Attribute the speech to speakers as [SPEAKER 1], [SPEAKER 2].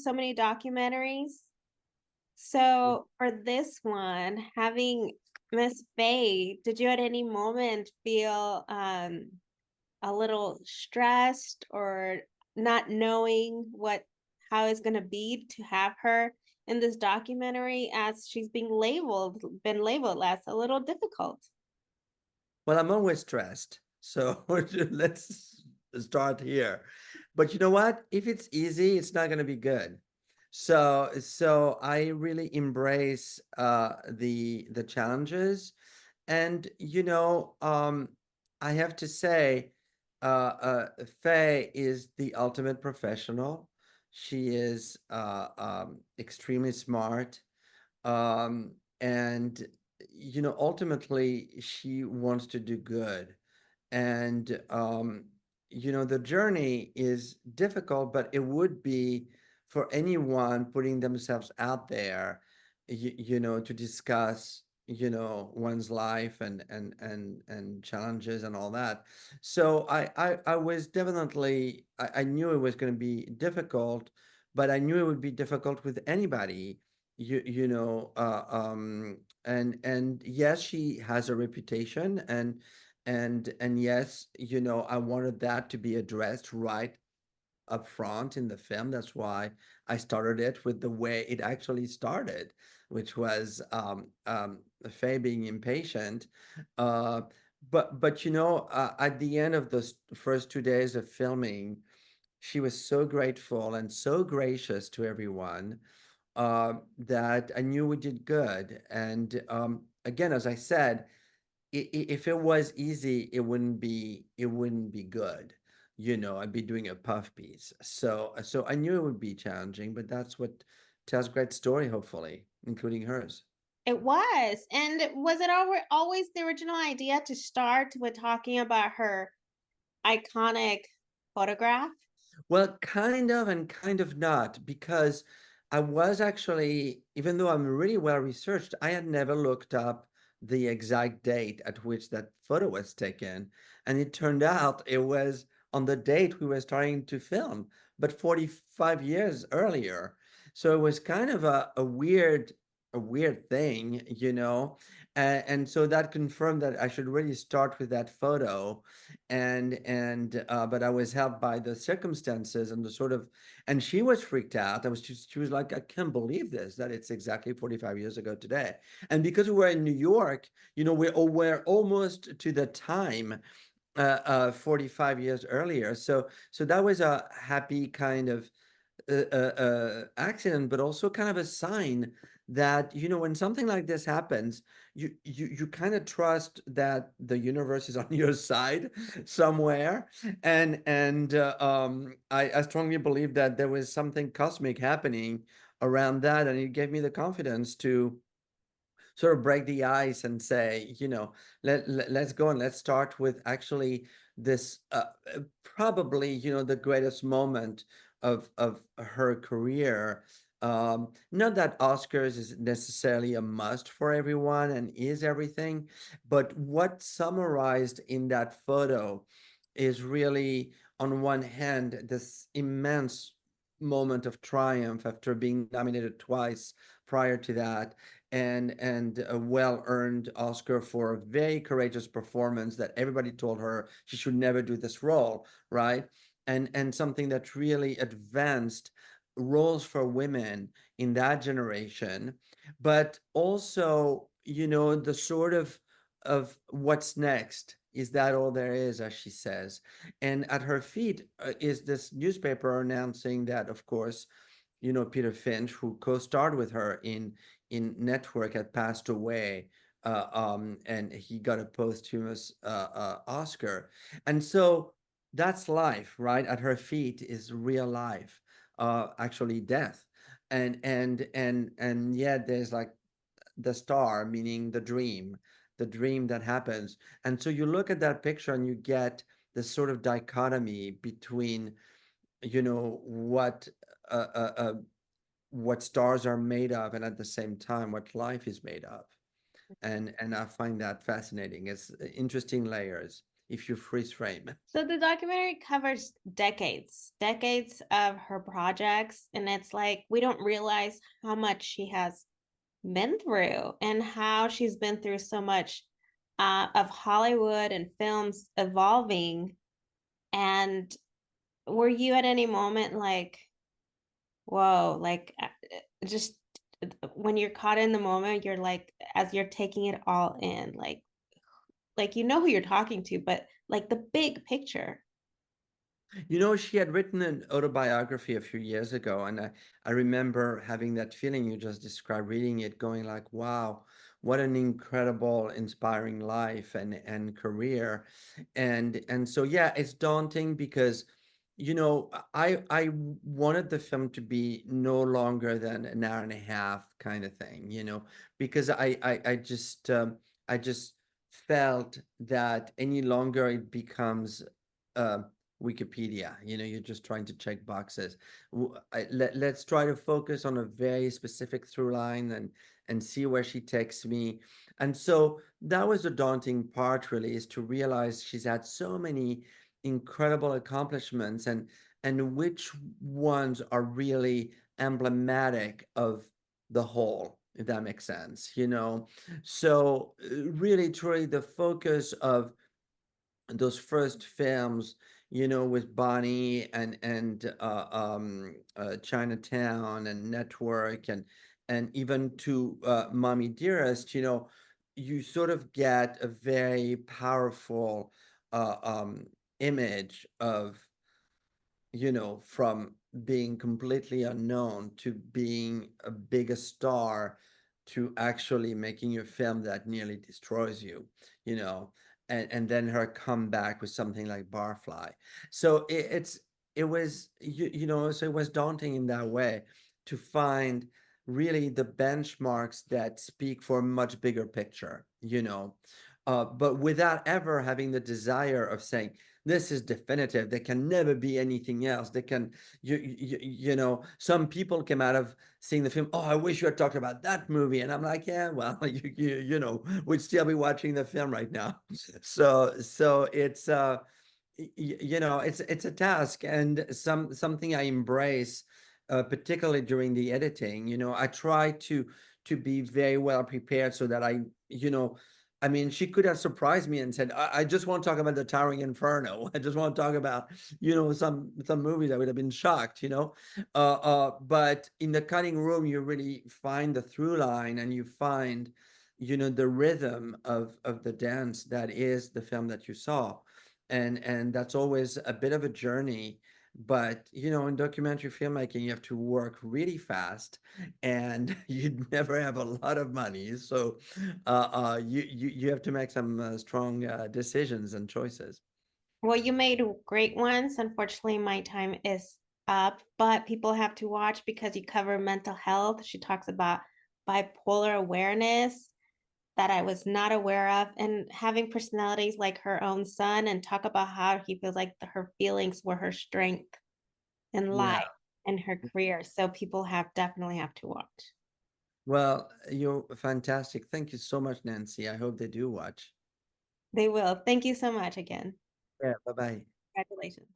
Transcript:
[SPEAKER 1] so many documentaries. So for this one, having Miss Faye, did you at any moment feel a little stressed or not knowing how it's gonna be to have her in this documentary as she's been labeled as a little difficult?
[SPEAKER 2] Well, I'm always stressed. So let's start here. But you know what? If it's easy, it's not going to be good. So I really embrace the challenges. And I have to say, Faye is the ultimate professional. She is extremely smart. And ultimately she wants to do good. And the journey is difficult, but it would be for anyone putting themselves out there, to discuss one's life and challenges and all that. So I was definitely, I knew it was going to be difficult, but I knew it would be difficult with anybody. And yes, she has a reputation, and yes, I wanted that to be addressed right up front in the film. That's why I started it with the way it actually started, which was Faye being impatient. uh but at the end of the first 2 days of filming, she was so grateful and so gracious to everyone, that I knew we did good. And again, as I said, if it was easy, it wouldn't be good. I'd be doing a puff piece. So I knew it would be challenging, but that's what tells great story, hopefully, including hers.
[SPEAKER 1] It was. And was it always the original idea to start with talking about her iconic photograph?
[SPEAKER 2] Well, kind of and kind of not, because I was actually, even though I'm really well researched, I had never looked up the exact date at which that photo was taken. And it turned out it was on the date we were starting to film, but 45 years earlier. So it was kind of a weird thing, and so that confirmed that I should really start with that photo. And but I was helped by the circumstances and the sort of, and she was freaked out. She was like, I can't believe this, that it's exactly 45 years ago today. And because we were in New York, we're almost to the time, 45 years earlier. So that was a happy kind of accident, but also kind of a sign that, when something like this happens, you kind of trust that the universe is on your side somewhere. And I strongly believe that there was something cosmic happening around that, and it gave me the confidence to sort of break the ice and say, let's go and let's start with actually this, probably, the greatest moment of her career. Not that Oscars is necessarily a must for everyone and is everything, but what summarized in that photo is really, on one hand, this immense moment of triumph after being nominated twice prior to that, and a well-earned Oscar for a very courageous performance that everybody told her she should never do this role, right? And something that really advanced roles for women in that generation, but also, the sort of what's next. Is that all there is, as she says? And at her feet, is this newspaper announcing that, of course, Peter Finch, who co-starred with her in Network, had passed away, and he got a posthumous Oscar. And so that's life, right? At her feet is real life, actually death. And yet there's like the star, meaning the dream that happens. And so you look at that picture and you get this sort of dichotomy between, you know, what uh, uh, uh, what stars are made of, and at the same time what life is made of. And I find that fascinating. It's interesting layers. if you freeze frame.
[SPEAKER 1] So the documentary covers decades of her projects, and it's like we don't realize how much she has been through and how she's been through so much of Hollywood and films evolving. And were you at any moment like, whoa, like just when you're caught in the moment, you're like, as you're taking it all in, like you know who you're talking to, but like the big picture.
[SPEAKER 2] You know, she had written an autobiography a few years ago, and I remember having that feeling you just described, reading it, going like, wow, what an incredible, inspiring life and career. And so yeah, it's daunting because, you know, I wanted the film to be no longer than an hour and a half kind of thing, you know, because I just felt that any longer it becomes um Wikipedia. You know, you're just trying to check boxes. Let's try to focus on a very specific through line and see where she takes me. And so that was the daunting part, really, is to realize she's had so many incredible accomplishments and which ones are really emblematic of the whole, if that makes sense, you know. So really, truly, the focus of those first films, you know, with Bonnie and Chinatown and Network and even to Mommy Dearest, you know, you sort of get a very powerful uh, um, image of, you know, from being completely unknown to being a bigger star to actually making a film that nearly destroys you, you know, and then her comeback with something like Barfly. So it was you know, so it was daunting in that way to find really the benchmarks that speak for a much bigger picture, you know, but without ever having the desire of saying this is definitive. There can never be anything else. They can, you know, some people came out of seeing the film. Oh, I wish you had talked about that movie. And I'm like, yeah, well, you know, we'd still be watching the film right now. So it's, you know, it's a task and something I embrace, particularly during the editing. You know, I try to be very well prepared so that you know, I mean, she could have surprised me and said, I just want to talk about the Towering Inferno. I just want to talk about, you know, some movies. I would have been shocked, you know. But in the cutting room, you really find the through line and you find, you know, the rhythm of the dance that is the film that you saw. And that's always a bit of a journey. But you know, in documentary filmmaking, you have to work really fast and you'd never have a lot of money. So you have to make some strong decisions and choices.
[SPEAKER 1] Well, you made great ones. Unfortunately, my time is up, but people have to watch because you cover mental health. She talks about bipolar awareness that I was not aware of, and having personalities like her own son, and talk about how he feels like her feelings were her strength in
[SPEAKER 2] Yeah.
[SPEAKER 1] life and her career. So people have definitely have to watch.
[SPEAKER 2] Well, you're fantastic. Thank you so much, Nancy. I hope they do watch.
[SPEAKER 1] They will. Thank you so much again.
[SPEAKER 2] Yeah. Bye bye.
[SPEAKER 1] Congratulations.